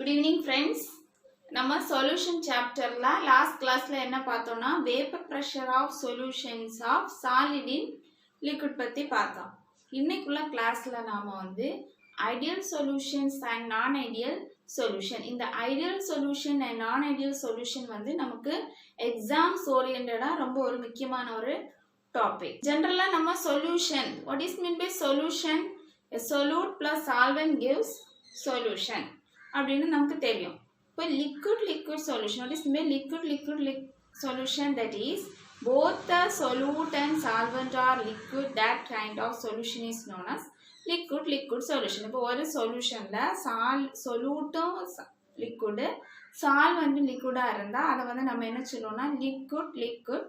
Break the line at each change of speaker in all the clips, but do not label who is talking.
Good evening friends. நம்ம solution chapterல last classல என்ன பார்த்தோம்னா vapor pressure of solutions of solid in liquid பத்தி பார்த்தோம். இன்னைக்குள்ள கிளாஸ்ல நாம வந்து ideal solutions and non-ideal solution. இந்த ideal solution and non-ideal solution வந்து நமக்கு exams oriented-ஆ ரொம்ப ஒரு முக்கியமான ஒரு topic. Generally நம்ம solution, what is mean by solution? A solute plus solvent gives solution. அப்படினு நமக்கு தெரியும். இப்போ liquid solution, what is mean liquid solution, that is both the solute and solvent are liquid, that kind of solution is known as liquid solution. இப்போ ஒரு சொல்யூஷன்ல solute liquid solvent liquid இருந்தா அத வந்து நம்ம என்ன சொல்லுவோம்னா liquid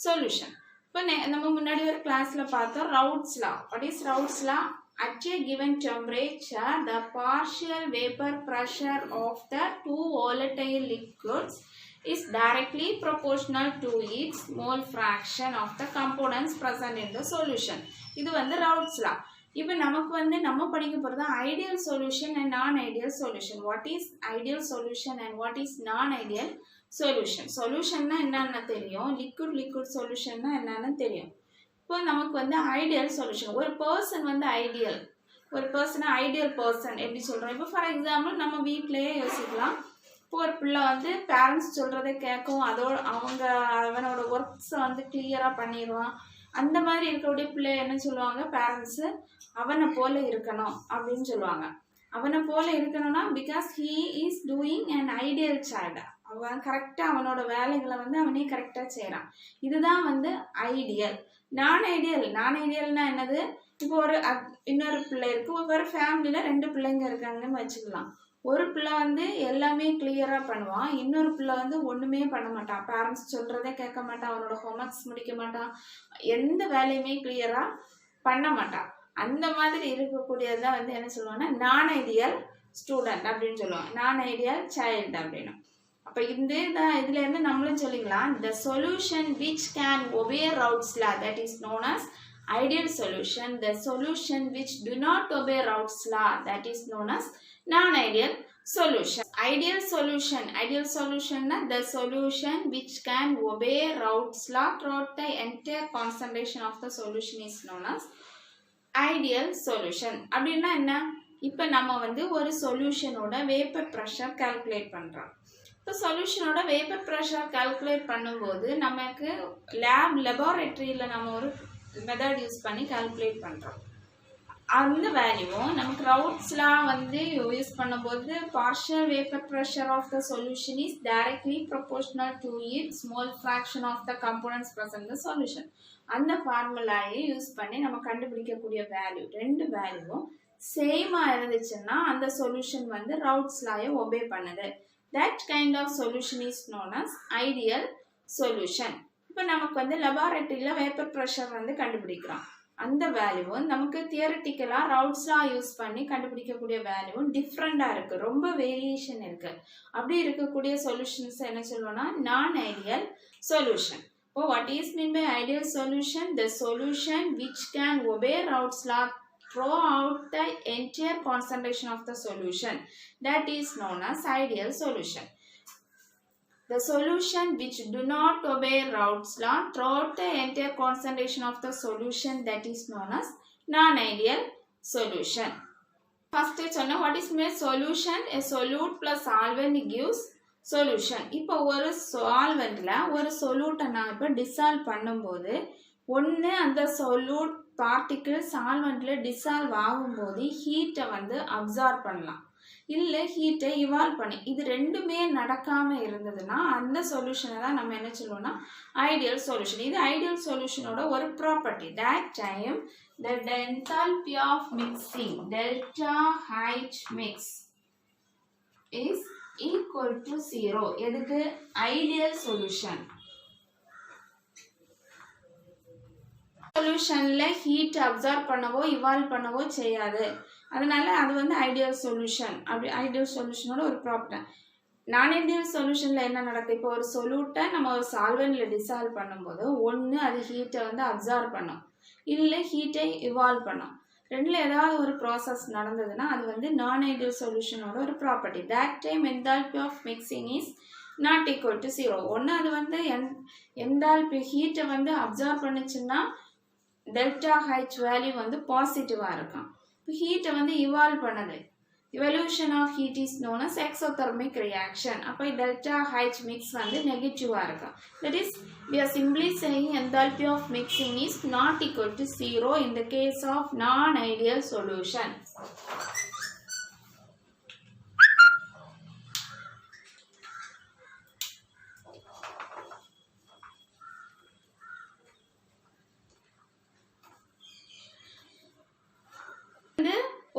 solution. இப்போ நம்ம முன்னாடி ஒரு கிளாஸ்ல பார்த்தோம் Raoult's law. What is Raoult's law? At a given temperature, the partial vapor pressure of the two volatile liquids is directly proportional to its mole fraction of the components present in the solution. இது வந்து Raoult's law. இப்போ நமக்கு வந்து நம்ம படிக்க போறது ideal solution and non-ideal solution. What is ideal solution and what is non-ideal solution? Solutionனா என்னன்னு தெரியும், liquid solutionனா என்னன்னு தெரியும். இப்போ நமக்கு வந்து ஐடியல் சொல்யூஷன், ஒரு பர்சன் வந்து ஐடியல், ஒரு பர்சனை ஐடியல் பர்சன் எப்படி சொல்கிறோம். இப்போ ஃபார் எக்ஸாம்பிள் நம்ம வீட்டிலேயே யோசிக்கலாம். இப்போ ஒரு பிள்ளை வந்து பேரண்ட்ஸ் சொல்கிறத கேட்கும், அவனோட ஒர்க்ஸை வந்து கிளியராக பண்ணிடுவான். அந்த மாதிரி இருக்கக்கூடிய பிள்ளை என்ன சொல்லுவாங்க, பேரண்ட்ஸு அவனை போல இருக்கணும் அப்படின்னு சொல்லுவாங்க. அவனை போல இருக்கணும்னா because he is doing an ideal child, அவன் கரெக்டாக அவனோட வேலைகளை வந்து அவனே கரெக்டாக செய்கிறான். இதுதான் வந்து ஐடியல். நான் ஐடியல்னா என்னது, இப்போ இன்னொரு பிள்ளை இருக்கு, ஒரு ஃபேமிலியில் 2 பிள்ளைங்க இருக்காங்கன்னு வச்சுக்கலாம். ஒரு பிள்ளை வந்து எல்லாமே கிளியராக பண்ணுவான், இன்னொரு பிள்ளை வந்து ஒன்றுமே பண்ண மாட்டான், பேரண்ட்ஸ் சொல்கிறதே கேட்க மாட்டான், அவனோட ஹோம்ஒர்க்ஸ் முடிக்க மாட்டான், எந்த வேலையுமே கிளியராக பண்ண மாட்டான். அந்த மாதிரி இருக்கக்கூடியதான் வந்து என்ன சொல்லுவாங்கன்னா நான் ஐடியல் ஸ்டூடெண்ட் அப்படின்னு சொல்லுவாங்க, நான் ஐடியல் சைல்டு அப்படின்னு. அப்போ இதுல இருந்து நம்மளும் சொல்லிக்கலாம், the solution which can obey Raoult's law, that is known as ideal solution. The solution which do not obey Raoult's law, that is known as non-ideal solution. Ideal solution na the solution which can obey Raoult's law throughout the entire concentration of the solution is known as ideal solution. அப்படின்னா என்ன, இப்போ நம்ம வந்து ஒரு சொல்யூஷனோட vapour pressure calculate பண்ணுறோம். இப்போ சொல்யூஷனோட vapour pressure calculate பண்ணும்போது நமக்கு லெபார்டரியில் நம்ம ஒரு மெத்தட் யூஸ் பண்ணி கால்குலேட் பண்ணுறோம். அந்த வேல்யூவும் நமக்கு Raoult's law வந்து யூஸ் பண்ணும்போது partial vapor pressure of the solution is directly proportional to its mole fraction of the components present in the solution. அந்த ஃபார்முலாயை யூஸ் பண்ணி நம்ம கண்டுபிடிக்கக்கூடிய வேல்யூ, 2 வேல்யூவும் சேமாக இருந்துச்சுன்னா அந்த சொல்யூஷன் வந்து Raoult's lawயை ஒபே பண்ணுது. That kind of solution is known as ideal solution. இப்போ நமக்கு வந்து லெபார்டரியில் வேப்பர் ப்ரெஷர் வந்து கண்டுபிடிக்கிறோம். அந்த வேல்யூவும் நமக்கு தியரட்டிக்கலாக Raoult's law யூஸ் பண்ணி கண்டுபிடிக்கக்கூடிய வேல்யூவும் டிஃப்ரெண்டாக இருக்குது, ரொம்ப வேரியேஷன் இருக்குது. அப்படி இருக்கக்கூடிய சொல்யூஷன்ஸ் என்ன சொல்லுவோம்னா நான் ஐடியல் சொல்யூஷன். இப்போ what is mean by ideal solution? The solution which can obey Raoult's law throughout the entire concentration of the solution, that is known as ideal solution. The solution which do not obey Raoult's law throughout the entire concentration of the solution, that is known as non-ideal solution. First சொன்ன what is mean solution? A solute plus solvent gives solution. இப்போ ஒரு சால்வெண்ட்ல ஒரு சொல்யூட்டை நான் இப்போ dissolve பண்ணும்போது ஒன்று அந்த solute particle சால்வெண்ட்ல dissolve ஆகும்போது ஹீட்டை வந்து அப்சார்ப் பண்ணலாம், இல்லை ஹீட்டை இவால்வ் பண்ணி, இது ரெண்டுமே நடக்காமல் இருந்ததுன்னா அந்த சொல்யூஷனை தான் நம்ம என்ன சொல்லுவோம்னா ஐடியல் சொல்யூஷன். இது ஐடியல் சொல்யூஷனோட ஒரு property. that time the enthalpy of mixing delta H mix is equal to 0. எதுக்கு? Ideal solution. சொல்யூஷன்ல ஹீட் அப்சார்ப் பண்ணவோ இவால்வ் பண்ணவோ செய்யாது, அதனால அது வந்து ஐடியல் சொல்யூஷன். அப்படி ஐடியல் சொல்யூஷனோட ஒரு ப்ராப்பர்ட்டி. நான் ஐடியல் சொல்யூஷன்ல என்ன நடக்குது, இப்போ ஒரு சொல்யூட்டை நம்ம ஒரு சால்வெண்ட்ல டிசால்வ் பண்ணும்போது ஒன்று அது ஹீட்டை வந்து அப்சார்ப் பண்ணும், இல்லை ஹீட்டை இவால்வ் பண்ணும். ரெண்டுல ஏதாவது ஒரு ப்ராசஸ் நடந்ததுன்னா அது வந்து நான் ஐடியல் சொல்யூஷனோட ஒரு property. That time enthalpy of mixing is not equal to 0. ஒன்று அது வந்து என்தால்பி ஹீட்டை வந்து அப்சர்வ் பண்ணுச்சுன்னா டெல்டா ஹெச் வேல்யூ வந்து பாசிட்டிவாக இருக்கும். இப்போ ஹீட்டை வந்து இவால்வ் பண்ணுது. Evolution of heat is known as exothermic reaction. அப்போ delta H mix வந்து நெகட்டிவாக இருக்கும். That is, we are simply saying enthalpy of mixing is not equal to 0 in the case of non-ideal solution.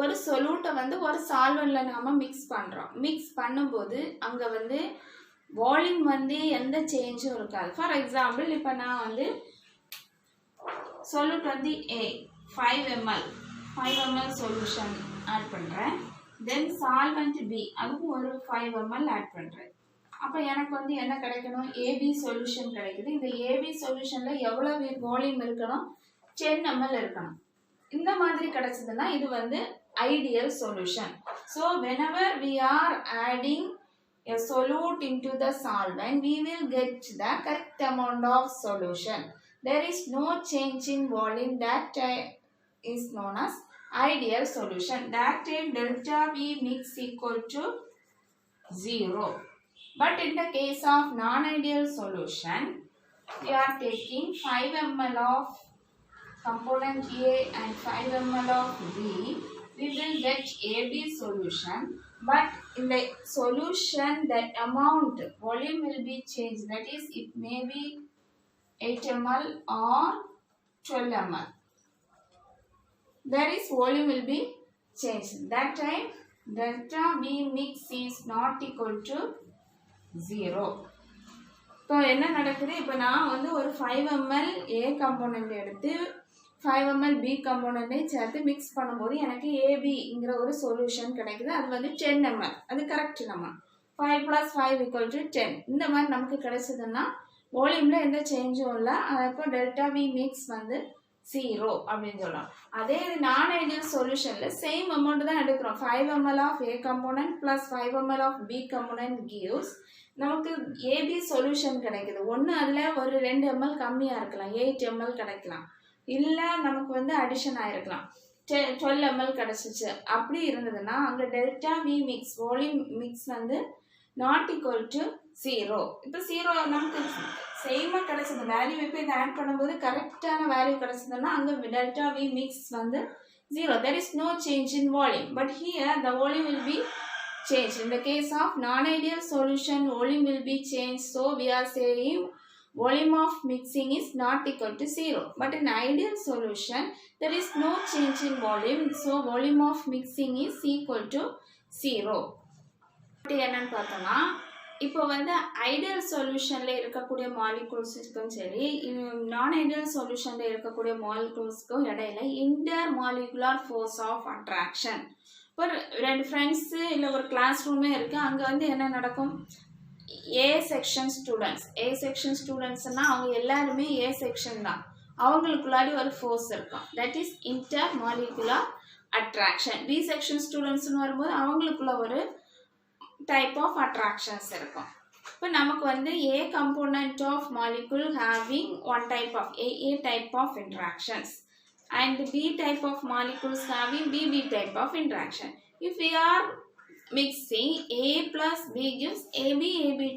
ஒரு சொல்யூட்டை வந்து ஒரு சால்வெண்ட்ல நாம mix பண்றோம். Mix பண்ணும்போது அங்க வந்து வால்யூம் வந்து எந்த சேஞ்சும் இருக்காது. ஃபார் எக்ஸாம்பிள் இப்போ நான் வந்து சொல்யூட் வந்து A 5 ml சொல்யூஷன் ஆட் பண்றேன். தென் சால்வெண்ட் B அதுக்கும் ஒரு 5 ml ஆட் பண்றேன். அப்போ எனக்கு வந்து என்ன கிடைக்கணும்? AB சொல்யூஷன் கிடைக்குது. இந்த AB சொல்யூஷன்ல எவ்வளவு வால்யூம் இருக்கணும்? 10 ml இருக்கணும். இந்த மாதிரி கிடைச்சதுன்னா இது வந்து ideal solution. So whenever we are adding a solute into the solvent, we will get the correct amount of solution. There is no change in volume. That is known as ideal solution. That time delta V mix equal to 0. But in the case of non-ideal solution, we are taking 5 ml of component A and 5 ml of B. We will get AB solution, but in the solution that amount volume will be changed. That is, it may be 8 ml or 12 ml. There is volume will be changed. That time delta B mix is not equal to 0. இப்போ என்ன நடக்குது? இப்போ நான் வந்து ஒரு 5 ml A component எடுத்து 5 ml B கம்போனன்ட்டை சேர்த்து mix பண்ணும்போது எனக்கு ஏபிங்கிற ஒரு சொல்யூஷன் கிடைக்குது. அது வந்து 10 ml. அது கரெக்ட். நம்ம 5 + 5 = 10 இந்த மாதிரி நமக்கு கிடைச்சதுன்னா வால்யூம்ல எந்த சேஞ்சும் இல்லை. அப்போ டெல்டா வி மிக்ஸ் வந்து 0 அப்படின்னு சொல்லலாம். அதே நான் ஐடியல் சொல்யூஷன்ல சேம் அமௌண்ட் தான் எடுக்கிறோம். 5 ml of A component + 5 ml of B component gives நமக்கு ஏபி சொல்யூஷன் கிடைக்குது. ஒன்று அதில் ஒரு 2 ml கம்மியாக இருக்கலாம், 8 ml கிடைக்கலாம். இல்லை நமக்கு வந்து அடிஷன் ஆயிருக்கலாம், 12 ml கிடைச்சிச்சு. அப்படி இருந்ததுன்னா அங்கே delta V mix volume mix வந்து நாட் ஈக்குவல் டு 0. இப்போ 0 நமக்கு சேமாக கிடைச்சது வேல்யூ. இப்போ இதை ஆட் பண்ணும்போது கரெக்டான வேல்யூ கிடைச்சதுன்னா அங்கே டெல்டா வி மிக்ஸ் வந்து 0. There is no change in volume, but here the volume will be changed. In the case of non-ideal solution, volume will be changed. So we are saying volume of mixing is not equal to 0. But in ideal solution, there is no change in volume. So volume of mixing is equal to 0. என்னன்னு பார்த்தோம்னா இப்போ வந்து ideal சொல்யூஷன்ல இருக்கக்கூடிய மாலிகூல்ஸுக்கும் சரி, நான் ideal சொல்யூஷன்ல இருக்கக்கூடிய மாலிகூல்ஸ்க்கும் இடையில intermolecular force of attraction. இப்போ ரெண்டு ஃப்ரெண்ட்ஸு இல்லை ஒரு கிளாஸ் ரூமே இருக்குது. அங்கே வந்து என்ன நடக்கும்? ஏ செக்ஷன் ஸ்டூடெண்ட்ஸ்னா அவங்க எல்லாருமே ஏ செக்ஷன் தான். அவங்களுக்குள்ளாடி ஒரு ஃபோர்ஸ் இருக்கும். That is intermolecular attraction. B section ஸ்டூடெண்ட்ஸ்னு வரும்போது அவங்களுக்குள்ள ஒரு டைப் ஆஃப் அட்ராக்ஷன்ஸ் இருக்கும். இப்போ நமக்கு வந்து a component of molecule having one type of A type of interactions and B type of molecules having B type of interaction. If we are mixing A plus B gives AB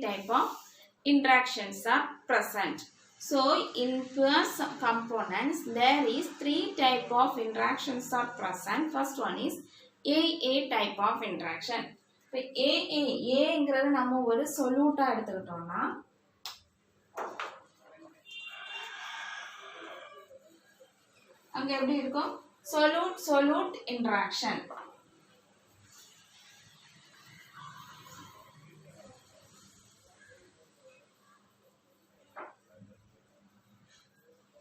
type of interactions are present. So in pure components there is 3 type of interactions are present. First one is A type of interaction. இப்போ ஏங்கிறது நம்ம ஒரு சொல்யூட்டா எடுத்துக்கிட்டோம்னா அங்க எப்படி இருக்கும்? solute interaction.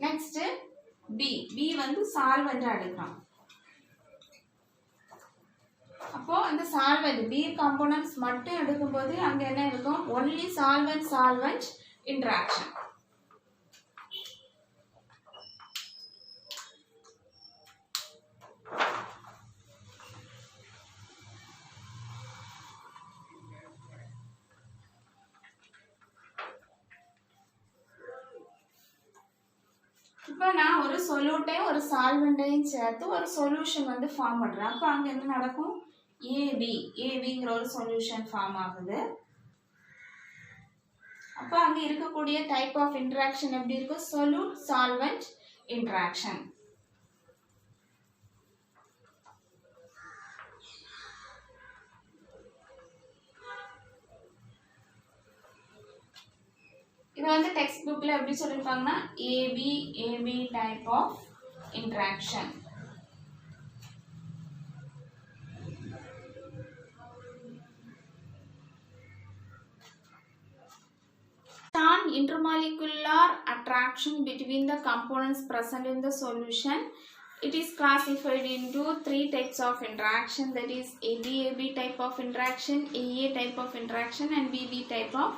next B வந்து solvent எடுக்கிறோம். அப்போ அந்த சால்வெண்ட் B காம்போனன்ட்ஸ் மட்டும் எடுக்கும்போது அங்க என்ன இருக்கும்? only solvent interaction. இப்போ நான் ஒரு சொல்யூட்டையும் ஒரு சால்வெண்ட்டையும் சேர்த்து ஒரு சொல்யூஷன் வந்து ஃபார்ம் பண்ணுறேன். அப்போ அங்கே என்ன நடக்கும்? ஏபிங்கிற ஒரு சொல்யூஷன் ஃபார்ம் ஆகுது. அப்போ அங்கே இருக்கக்கூடிய டைப் ஆஃப் இன்ட்ராக்ஷன் எப்படி இருக்கும்? Solute solvent interaction. இது வந்து டெக்ஸ்ட் புக்கில் எப்படி சொல்லியிருப்பாங்கன்னா AB type of interaction. Intermolecular attraction between the components present in the solution. It is classified into 3 types of interaction, that is AB type of interaction, AA type of interaction and BB type of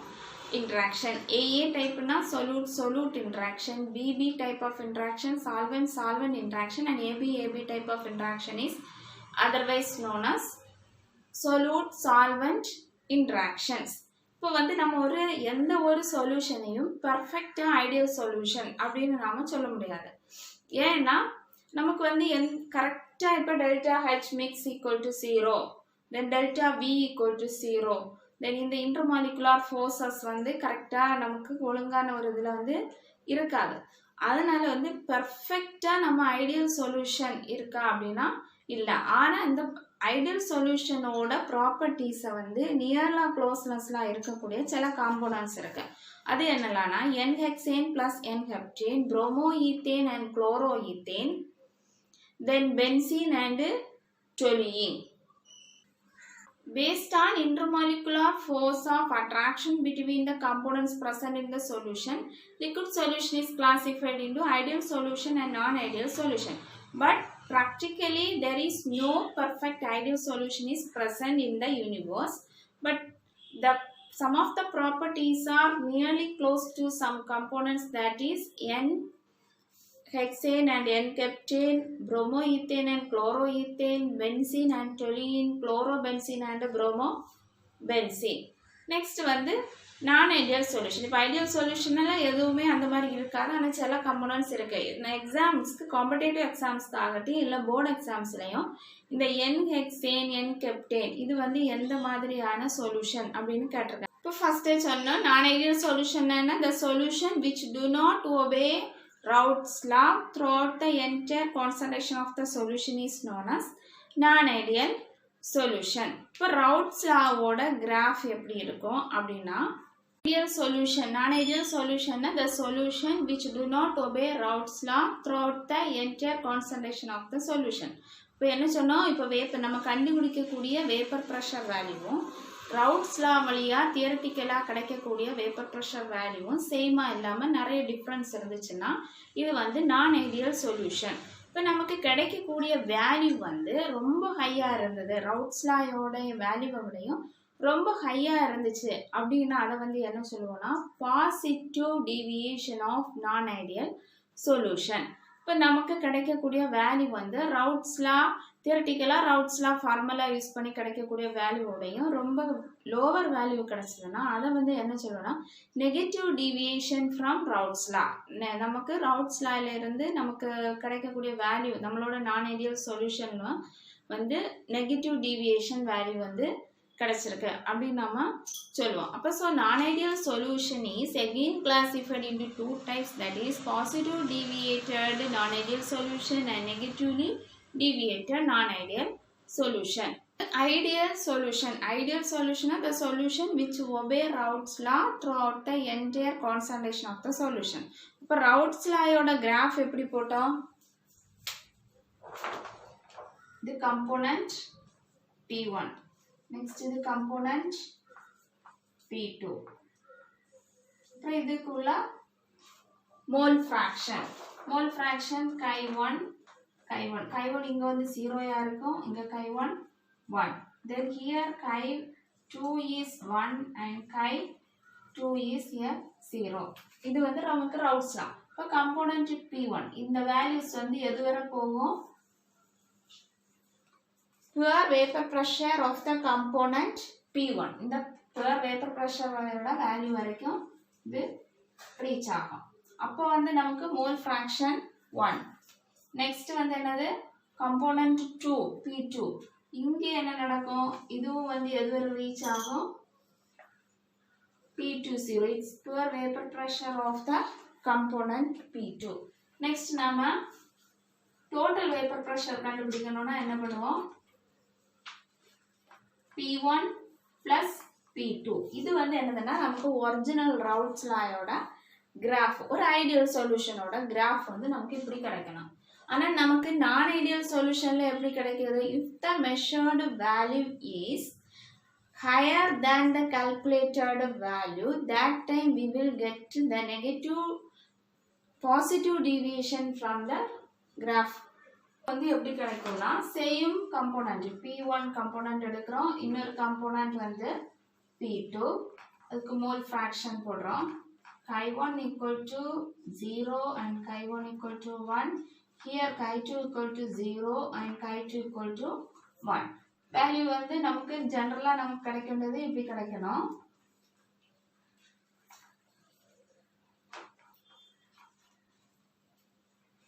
interaction. AA type na solute interaction, BB type of interaction solvent interaction and AB type of interaction is otherwise known as solute solvent interactions. இப்போ வந்து நம்ம எந்த ஒரு சொல்யூஷனையும் பர்ஃபெக்டாக ideal solution அப்படின்னு நாம் சொல்ல முடியாது. ஏன்னா நமக்கு வந்து கரெக்டாக இப்போ delta H mix equal to 0, then delta V equal to 0, then இந்த இன்டர்மாலிகுலார் ஃபோர்ஸஸ் வந்து கரெக்டாக நமக்கு ஒழுங்கான ஒரு இதில் வந்து இருக்காது. அதனால வந்து பர்ஃபெக்டாக நம்ம ஐடியல் சொல்யூஷன் இருக்கா அப்படின்னா இல்லை. ஆனால் இந்த ஐடியல் சொல்யூஷனோட ப்ராப்பர்ட்டிஸை வந்து நியர்லாம் க்ளோஸ்னஸ்லாம் இருக்கக்கூடிய சில காம்போனன்ட்ஸ் இருக்கு. அது என்னலான்னா N-hexane plus N-heptane, bromoethane and chloroethane, then benzene and toluene. Based on intermolecular force of attraction between the components present in the solution, liquid solution is classified into ideal solution and non-ideal solution. But practically there is no perfect ideal solution is present in the universe, but some of the properties are nearly close to some components, that is N-hexane and N-heptane, bromoethane and chloroethane, benzene and toluene, chlorobenzene and bromobenzene. Next வந்து நான் ideal solution. இப்போ ideal சொல்யூஷனெல்லாம் எதுவுமே அந்த மாதிரி இருக்காது, ஆனால் சில components இருக்கு. நான் எக்ஸாம்ஸ்க்கு காம்படேட்டிவ் எக்ஸாம்ஸ்க்கு ஆகட்டும் இல்லை போர்டு எக்ஸாம்ஸ்லையும் இந்த N-hexane N-heptane இது வந்து எந்த மாதிரியான சொல்யூஷன் அப்படின்னு கேட்டிருக்காங்க. இப்போ ஃபர்ஸ்டே சொன்னோம் நான் ஐடியல் சொல்யூஷன் என்ன, the solution which do not obey Raoult's law throughout the entire concentration of the solution is known as non-ideal solution. இப்போ Raoult's lawவோட கிராஃப் எப்படி இருக்கும் அப்படின்னா ideal solution, non-ideal solution, the solution which do not obey Raoult's law throughout the entire concentration of the solution. இப்போ என்ன சொன்னோம், இப்போ நம்ம கண்டுபிடிக்கக்கூடிய வேப்பர் ப்ரெஷர் வேல்யூவும் ரவுட்ஸ் லா வழியாக தியரட்டிக்கலாக கிடைக்கக்கூடிய வேப்பர் ப்ரெஷர் வேல்யூவும் சேமாக இல்லாமல் நிறைய டிஃப்ரென்ஸ் இருந்துச்சுன்னா இது வந்து நான் ஐடியல் சொல்யூஷன். இப்போ நமக்கு கிடைக்கக்கூடிய வேல்யூ வந்து ரொம்ப ஹையாக இருந்தது, ரவுட்ஸ் லாயோட வேல்யூவை விடையும் ரொம்ப ஹையாக இருந்துச்சு அப்படின்னா அதை வந்து என்ன சொல்லுவோம்னா positive deviation of non ideal solution. இப்போ நமக்கு கிடைக்கக்கூடிய வேல்யூ வந்து ரவுட்ஸ் லா தியரட்டிக்கலாக ரவுட்ஸ் லா ஃபார்முலா யூஸ் பண்ணி கிடைக்கக்கூடிய வேல்யூவோடையும் ரொம்ப லோவர் வேல்யூ கிடைச்சதுன்னா அதை வந்து என்ன சொல்லுவோம்னா நெகட்டிவ் டீவியேஷன் ஃப்ரம் ரவுட்ஸ் லா. நமக்கு ரவுட்ஸ் லாயிலிருந்து நமக்கு கிடைக்கக்கூடிய வேல்யூ நம்மளோட நான் ஐடியல் சொல்யூஷன் வந்து நெகட்டிவ் டீவியேஷன் வேல்யூ வந்து கிடைச்சிருக்கு அப்படின்னு நம்ம சொல்லுவோம். அப்போ ஸோ நான் ideal solution is again classified into 2 types, that is positive deviated நான் ideal solution and negatively deviated non-ideal solution. Ideal solution is the solution which obey Raoult's law throughout the entire concentration of the solution. இப்போ Raoult's law யோட graph எப்படி போட்டோம், the component P1, next இது component P2, அப்புறம் இதுக்குள்ள mole fraction chi1 இங்க வந்து 0 யா இருக்கும், இங்க chi1 1, then here chi2 is 1 and chi2 is here 0. இது வந்து நமக்கு Raoult's law. இப்போ component P1 இந்த values வந்து எது வரை போகும், pure vapor pressure of the component P1. இந்த pure vapor pressure வேல்யூ வரைக்கும் இது ரீச் ஆகும். அப்போ வந்து நமக்கு மோல் ஃபிராக்ஷன் 1. நெக்ஸ்ட் வந்து என்னது component 2 P2. இங்கே என்ன நடக்கும், இதுவும் வந்து எதுவரை ரீச் ஆகும், P20. It's pure vapor pressure of the component P2. Next நாம total vapor pressure கண்டுபிடிக்கணும்னா என்ன பண்ணுவோம், P1 plus P2. இது வந்து என்னதுன்னா நமக்கு ஒரிஜினல் ரவுட்ஸ் லாயோட கிராஃப், ஒரு ஐடியல் சொல்யூஷனோட கிராஃப் வந்து நமக்கு இப்படி கிடைக்கணும். ஆனால் நமக்கு நான் ஐடியல் சொல்யூஷன்ல எப்படி கிடைக்கிறது, if the measured value is higher than the calculated value, that time we will get the negative positive deviation from the graph. வந்து எப்படி கிடைக்கும்னா சேம் கம்போனன்ட் P1 கம்போனன்ட் எடுக்கிறோம், இன்னொரு கம்போனன்ட் வந்து P2, அதுக்கு மோல் ஃபிராக்ஷன் போடுறோம். chi1 equal to 0 and chi1 equal to 1. Here chi2 equal to 0 and chi2 equal to 1. Value வந்து நமக்கு ஜெனரலா நமக்கு கிடைக்கின்றது இப்படி கிடைக்கணும்.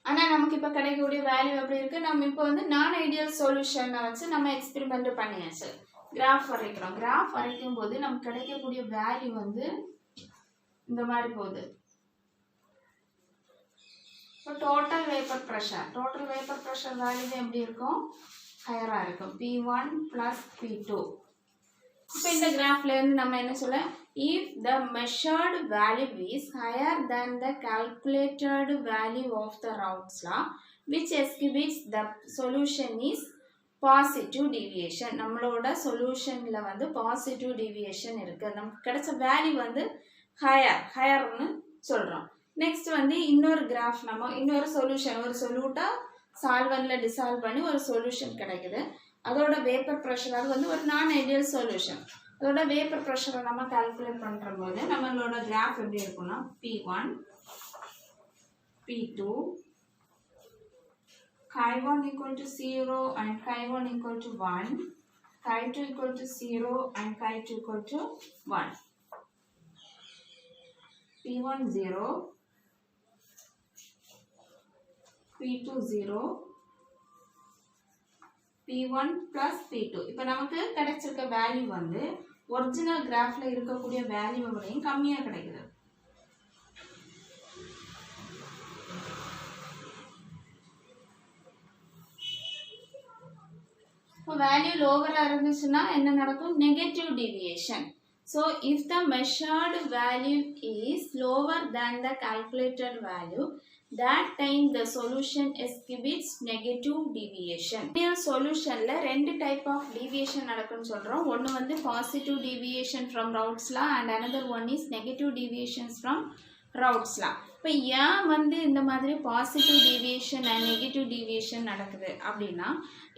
ஆனா நமக்கு இப்ப கிடைக்கக்கூடிய வேல்யூ எப்படி இருக்கு, நம்ம இப்போ வந்து நான் ஐடியல் சொல்யூஷனை வச்சு நம்ம எக்ஸ்பெரிமெண்ட் பண்ணியாச்சு. கிராஃப் வரைக்கிறோம். கிராஃப் வரைக்கும் போது நமக்கு கிடைக்கக்கூடிய வேல்யூ வந்து இந்த மாதிரி போகுது. இப்போ டோட்டல் வேப்பர் ப்ரெஷர் வேல்யூ எப்படி இருக்கும், ஹையரா இருக்கும், P1 plus P2. இப்போ இந்த கிராஃப்ல இருந்து நம்ம என்ன சொல்ல, if the measured value is higher than the calculated value of the Raoult's law, which exhibits the solution is positive deviation. நம்மளோட சொல்யூஷன்ல வந்து பாசிட்டிவ் டிவியேஷன் இருக்கு, நமக்கு கிடைச்ச வேல்யூ வந்து ஹையர்னு சொல்றோம். நெக்ஸ்ட் வந்து இன்னொரு கிராஃப், நம்ம இன்னொரு சொல்யூஷன், ஒரு சொல்யூட்டா சால்வன்ல டிசால்வ் பண்ணி ஒரு சொல்யூஷன் கிடைக்குது. அதோட வேப்பர் ப்ரெஷர், அது வந்து ஒரு நான் ஐடியல் சொல்யூஷன், அதோட வேப்பர் ப்ரெஷரை நம்ம கால்குலேட் பண்ற போது நம்மளோட கிராஃப் எப்படி இருக்கும்னா P1 P2 chi1 equal to 0 and chi1 equal to 1, chi2 equal to 0 and chi2 equal to 1. P1 0, P2 0, P1 plus P2. இப்போ நமக்கு கிடைச்சிருக்க வேல்யூ வந்து ஒரிஜினல் கிராஃப்ல இருக்கக்கூடிய வேல்யூவை விடையும் கம்மியா கிடைக்குது. இப்போ வேல்யூ லோவரா இருந்துச்சுன்னா என்ன நடக்கும், negative deviation. So if the measured value is lower than the calculated value, that time the solution exhibits negative deviation. Real solution la ரெண்டு type of deviation நடக்கும்னு சொல்றோம். ஒன்னு வந்து positive deviation from Raoult's law and another one is negative deviations from Raoult's law. இப்போ ஏன் வந்து இந்த மாதிரி positive deviation and negative deviation நடக்குது அப்படின்னா,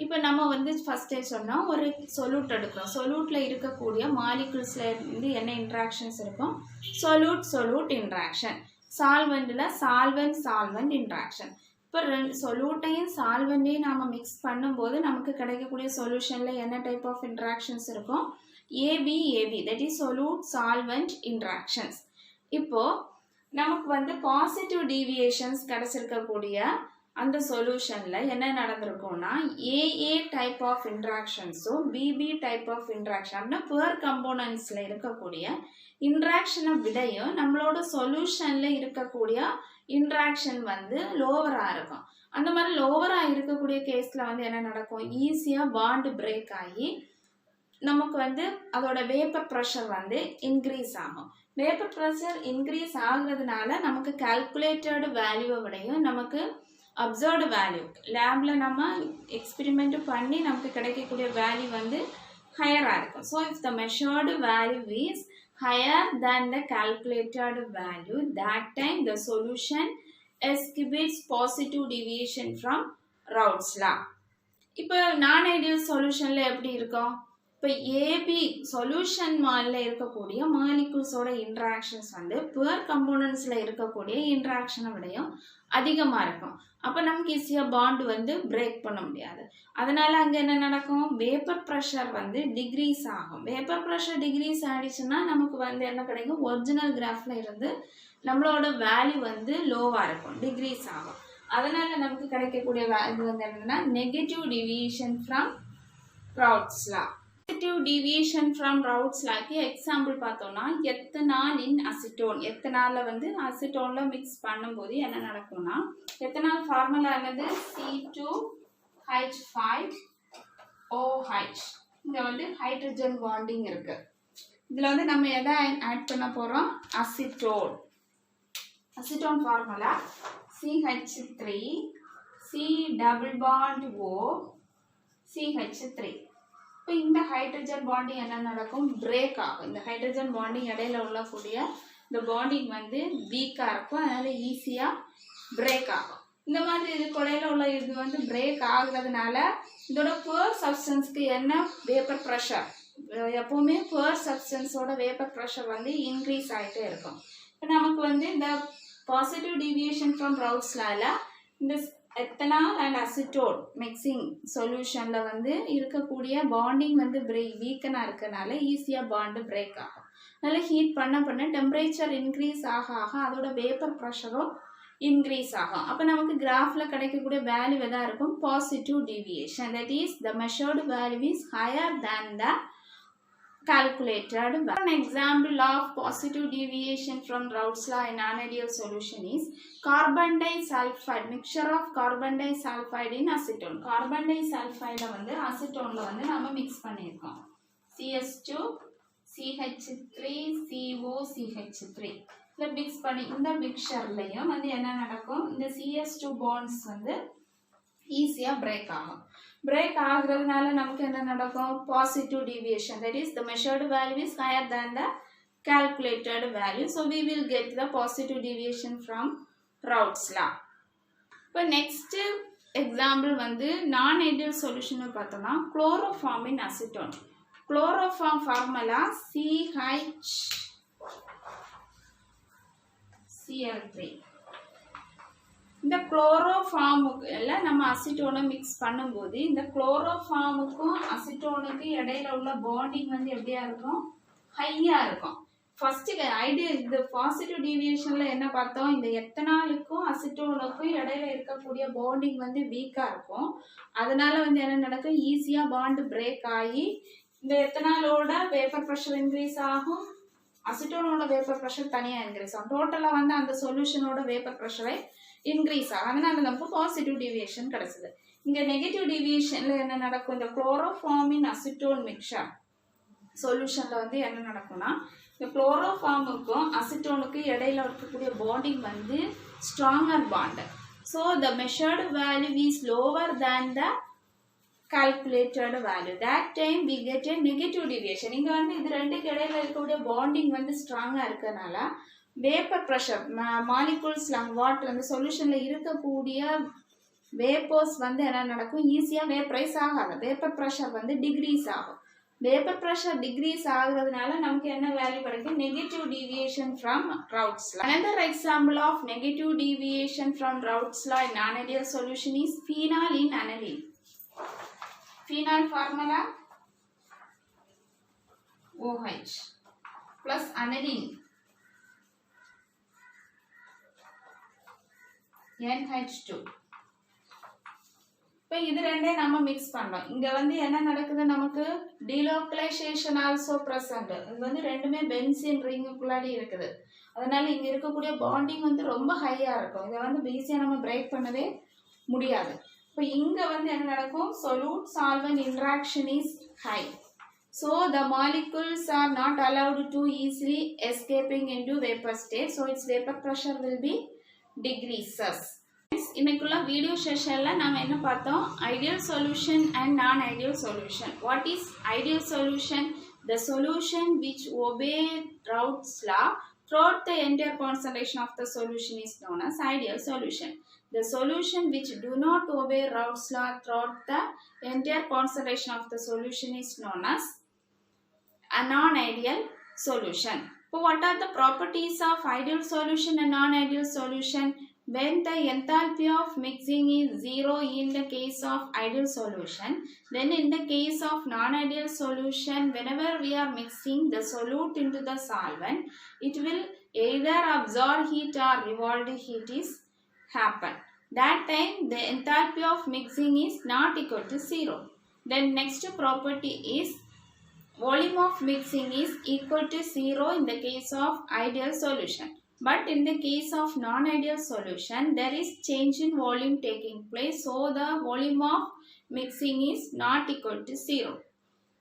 இப்போ நம்ம வந்து ஃபர்ஸ்டே சொன்னோம், ஒரு சொல்யூட் எடுக்கிறோம். சொல்யூட்ல இருக்கக்கூடிய மாலிகுல்ஸ்ல இருந்து என்ன இன்ட்ராக்ஷன்ஸ் இருக்கும், சொல்யூட் இன்ட்ராக்ஷன், சால்வெண்ட்ல சால்வெண்ட் இன்ட்ராக்ஷன். இப்போ சொல்யூட்டையும் சால்வெண்டையும் நாம மிக்ஸ் பண்ணும்போது நமக்கு கிடைக்கக்கூடிய சொல்யூஷன்ல என்ன டைப் ஆஃப் இன்ட்ராக்ஷன்ஸ் இருக்கும், AB that is solute solvent interactions. இப்போ நமக்கு வந்து பாசிட்டிவ் டீவியேஷன்ஸ் கிடைச்சிருக்கக்கூடிய அந்த சொல்யூஷன்ல என்ன நடந்திருக்கும்னா, ஏஏ டைப் ஆஃப் இன்ட்ராக்ஷன்ஸும் பிபி டைப் ஆஃப் இன்ட்ராக்ஷன் அப்படின்னா புவர் கம்போனன்ட்ஸ்ல இருக்கக்கூடிய இன்ட்ராக்ஷனை விடையும் நம்மளோட சொல்யூஷன்ல இருக்கக்கூடிய இன்ட்ராக்ஷன் வந்து லோவரா இருக்கும். அந்த மாதிரி லோவரா இருக்கக்கூடிய கேஸ்ல வந்து என்ன நடக்கும், ஈஸியா பாண்ட் பிரேக் ஆகி நமக்கு வந்து அதோட வேப்பர் ப்ரெஷர் வந்து இன்க்ரீஸ் ஆகும். வேப்பர் ப்ரெஷர் இன்க்ரீஸ் ஆகுறதுனால நமக்கு கால்குலேட்டட் வேல்யூவை விடையும் நமக்கு அப்சர்வ்டு வேல்யூ லேப்ல நம்ம எக்ஸ்பெரிமெண்ட் பண்ணி நமக்கு கிடைக்கக்கூடிய வேல்யூ வந்து ஹையரா இருக்கும். So if the measured value is higher than the calculated value, that time the solution exhibits positive deviation from Raoult's law. இப்போ நான் ஐடியல் சொல்யூஷன்ல எப்படி இருக்கும், இப்போ ஏபி சொல்யூஷன் மாலில் இருக்கக்கூடிய மாலிகுல்ஸோட இன்ட்ராக்ஷன்ஸ் வந்து புவர் கம்போனன்ட்ஸில் இருக்கக்கூடிய இன்ட்ராக்ஷனை விடையும் அதிகமாக இருக்கும். அப்போ நமக்கு ஈஸியாக பாண்ட் வந்து பிரேக் பண்ண முடியாது. அதனால அங்கே என்ன நடக்கும், வேப்பர் ப்ரெஷர் வந்து டிக்ரீஸ் ஆகும். வேப்பர் ப்ரெஷர் டிக்ரீஸ் ஆகிடுச்சுன்னா நமக்கு வந்து என்ன கிடைக்கும், ஒரிஜினல் கிராஃபில் இருந்து நம்மளோட வேல்யூ வந்து லோவாக இருக்கும், டிக்ரீஸ் ஆகும். அதனால நமக்கு கிடைக்கக்கூடிய இது வந்து என்னன்னா negative deviation from Raoult's law. Negative deviation from Raoult's லாக்கு எக்ஸாம்பிள் பார்த்தோம்னா எத்தனால் இன் அசிட்டோன். எத்தனால வந்து அசிட்டோன்ல மிக்ஸ் பண்ணும்போது என்ன நடக்கும்னா, எத்தனால் ஃபார்முலா என்னது, C2H5OH. இங்க வந்து ஹைட்ரஜன் பாண்டிங் இருக்கு. இதுல வந்து நம்ம எதை ஆட் பண்ண போறோம், acetone. Acetone formula CH3 C double bond O CH3. இப்போ இந்த ஹைட்ரஜன் பாண்டிங் என்ன நடக்கும், பிரேக் ஆகும். இந்த ஹைட்ரஜன் பாண்டிங் இடையில உள்ளக்கூடிய இந்த பாண்டிங் வந்து வீக்காக இருக்கும், அதனால ஈஸியாக பிரேக் ஆகும். இந்த மாதிரி இதுக்கு இடையில உள்ள இது வந்து பிரேக் ஆகுறதுனால இதோட புவர் சப்ஸ்டன்ஸ்க்கு என்ன வேப்பர் ப்ரெஷர், எப்போவுமே புவர் சப்ஸ்டன்ஸோட வேப்பர் ப்ரெஷர் வந்து இன்க்ரீஸ் ஆகிட்டே இருக்கும். இப்போ நமக்கு வந்து இந்த பாசிட்டிவ் டிவியேஷன் ஃப்ரம் ரவுட்ஸ் லால இந்த எத்தனால் அண்ட் அசிட்டோன் மிக்சிங் சொல்யூஷனில் வந்து இருக்கக்கூடிய பாண்டிங் வந்து வீக்கனாக இருக்கனால ஈஸியாக பாண்டு பிரேக் ஆகும். அதனால ஹீட் பண்ண டெம்பரேச்சர் இன்க்ரீஸ் ஆக அதோட வேப்பர் ப்ரெஷரும் இன்க்ரீஸ் ஆகும். அப்போ நமக்கு கிராஃபில் கிடைக்கக்கூடிய வேல்யூ எதாக இருக்கும், positive deviation. That is the measured value is higher than the calculated. One example of positive deviation from Raoult's law in non-ideal solution is carbon disulfide, mixture of carbon disulfide in acetone. Carbon disulfide வந்து acetone ல வந்து நாம mix பண்ணிருக்கோம். CS2 CH3 CO CH3 இத mix பண்ணி இந்த மிக்சர்லயும் வந்து என்ன நடக்கும், இந்த CS2 bonds வந்து ஈஸியா பிரேக் ஆகும். பிரேக் ஆகுறதுனால நமக்கு என்ன நடக்கும், positive deviation. That is the measured value is higher than the calculated value. So we will get the positive deviation from Raoult's law. இப்போ நெக்ஸ்ட் எக்ஸாம்பிள் வந்து நான் ஐடியல் சொல்யூஷன் பார்த்தோம்னா குளோரோஃபார்ம் இன் அசிட்டோன். Chloroform formula CHCl3. இந்த குளோரோஃபார்முக்குல நம்ம அசிட்டோனை mix பண்ணும்போது இந்த குளோரோஃபார்முக்கும் அசிட்டோனுக்கு இடையில உள்ள பாண்டிங் வந்து எப்படியா இருக்கும், ஹையா இருக்கும். ஃபர்ஸ்ட் ஐடியா இந்த பாசிட்டிவ் டிவியேஷன்ல என்ன பார்த்தோம், இந்த எத்தனாலுக்கும் அசிட்டோனுக்கும் இடையில இருக்கக்கூடிய பாண்டிங் வந்து வீக்கா இருக்கும். அதனால வந்து என்ன நடக்கும், ஈஸியா பாண்ட் பிரேக் ஆகி இந்த எத்தனாலோட வேப்பர் ப்ரெஷர் இன்க்ரீஸ் ஆகும், அசிட்டோனோட வேப்பர் ப்ரெஷர் தனியா இன்க்ரீஸ் ஆகும். டோட்டலா வந்து அந்த சொல்யூஷனோட வேப்பர் ப்ரெஷரை இன்க்ரீஸ் ஆகும். அதனால நமக்கு பாசிட்டிவ் டிவியேஷன் கிடைச்சது. இங்க நெகட்டிவ் டிவியேஷன்ல என்ன நடக்கும், இந்த குளோரோஃபார்மின் அசிட்டோன் மிக்சர் சொல்யூஷன்ல வந்து என்ன நடக்கும்னா, இந்த குளோரோஃபார்முக்கும் அசிட்டோனுக்கும் இடையில இருக்கக்கூடிய பாண்டிங் வந்து stronger bond. So the measured value is lower than the calculated value. That time we get a negative deviation. இங்க வந்து இது ரெண்டுக்கு இடையில இருக்கக்கூடிய பாண்டிங் வந்து ஸ்ட்ராங்கா இருக்கனால வேப்பர் ப்ரெஷர் மாலிகூல்ஸ் வாட்டர் அந்த சொல்யூஷன்ல இருக்கக்கூடிய வேப்பர்ஸ் வந்து என்ன நடக்கும், ஈஸியா வேப்பரைஸ் ஆகாது. வேப்பர் ப்ரெஷர் வந்து டிக்ரீஸ் ஆகும். வேப்பர் ப்ரெஷர் டிக்ரீஸ் ஆகுறதுனால நமக்கு என்ன வேல்யூ கிடைக்கும், negative deviation from Raoult's law. Another example of negative deviation from Raoult's law in non-ideal solution is phenol in aniline. Phenol formula OH plus aniline NH2. இப்போ இது ரெண்டே நம்ம mix பண்ணோம். இங்க வந்து என்ன நடக்குது, நமக்கு delocalization also present. இது வந்து ரெண்டுமே பென்சீன் ரிங்குக்குள்ளாடி இருக்குது. அதனால இங்க இருக்கக்கூடிய பாண்டிங் வந்து ரொம்ப ஹையா இருக்கும். இதை வந்து ஈஸியா நம்ம பிரேக் பண்ணவே முடியாது. இப்போ இங்க வந்து என்ன நடக்கும், solute solvent interaction is high. So the molecules are not allowed to easily escaping into vapor state. So its vapor pressure will be decreases. இன்னைக்குள்ள வீடியோ செஷன்ல நாம என்ன பார்த்தோம், ஐடியல் சொல்யூஷன் அண்ட் நான் ideal solution. What is ideal solution? The solution which obey Raoult's law throughout the entire concentration of the solution is known as ideal solution. The solution which do not obey Raoult's law throughout the entire concentration of the solution is known as a non-ideal solution. So what are the properties of ideal solution and non-ideal solution? When the enthalpy of mixing is 0 in the case of ideal solution, then in the case of non-ideal solution, whenever we are mixing the solute into the solvent, it will either absorb heat or revolved heat is happen. That time the enthalpy of mixing is not equal to 0. Then next property is volume of mixing is equal to 0 in the case of ideal solution. But in the case of non-ideal solution, there is change in volume taking place. So the volume of mixing is not equal to 0.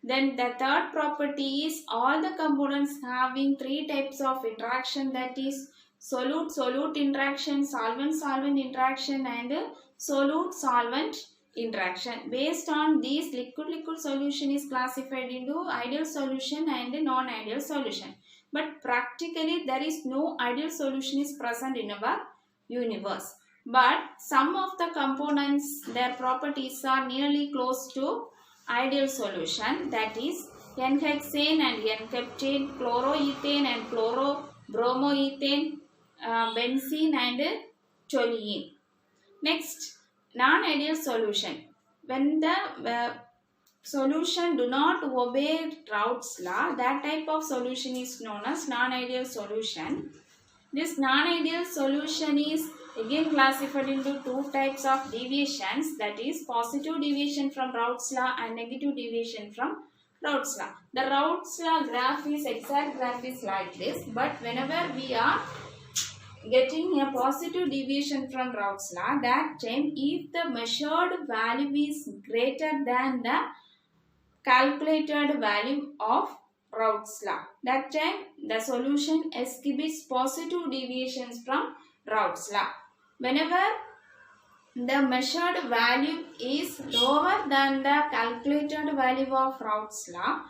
Then the third property is all the components having three types of interaction, that is solute-solute interaction, solvent-solvent interaction and solute-solvent interaction. Based on these, liquid-liquid solution is classified into ideal solution and non-ideal solution. But practically there is no ideal solution is present in our universe. But some of the components, their properties are nearly close to ideal solution, that is N-hexane and N-heptane, chloroethane and chlorobromoethane, benzene and toluene. Next, non-ideal solution. When the solution do not obey Raoult's law, that type of solution is known as non-ideal solution. This non-ideal solution is again classified into two types of deviations, that is positive deviation from Raoult's law and negative deviation from Raoult's law. The Raoult's law graph is exact graph is like this, but whenever we are getting a positive deviation from Raoult's law, that time if the measured value is greater than the calculated value of Raoult's law, that time the solution exhibits positive deviations from Raoult's law. Whenever the measured value is lower than the calculated value of Raoult's law,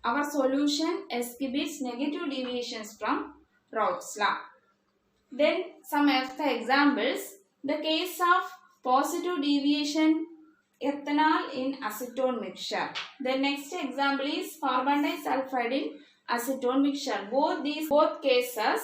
our solution exhibits negative deviations from Raoult's law. Then some of the examples. The case of positive deviation, ethanol in acetone mixture. The next example is carbon disulfide in acetone mixture. Both cases,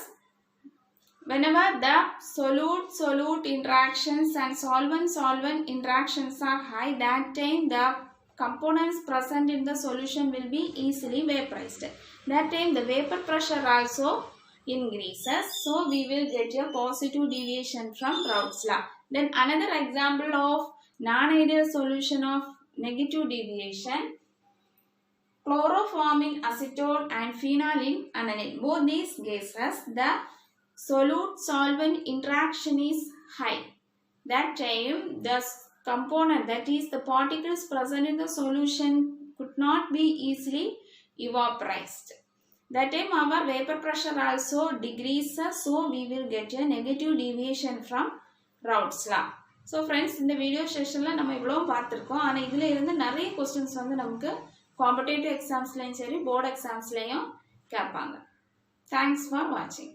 whenever the solute-solute interactions and solvent-solvent interactions are high, that time the components present in the solution will be easily vaporized. That time the vapor pressure also increases, so we will get a positive deviation from Raoult's law. Then another example of non-ideal solution of negative deviation, chloroforming acetone and phenol aniline. Both these cases, the solute-solvent interaction is high. That time the component, that is the particles present in the solution, could not be easily evaporized. That time our vapor pressure also decreases, so we will get a negative deviation from Raoult's law. So friends, இந்த video செஷன்ல நம்ம இவ்வளவு பார்த்திருக்கோம். ஆனா இதுல இருந்து நிறைய questions வந்து நமக்கு காம்படிட்டிவ் எக்ஸாம்ஸ்லயும் சரி போர்டு எக்ஸாம்ஸ்லயும் கேட்பாங்க. Thanks for watching.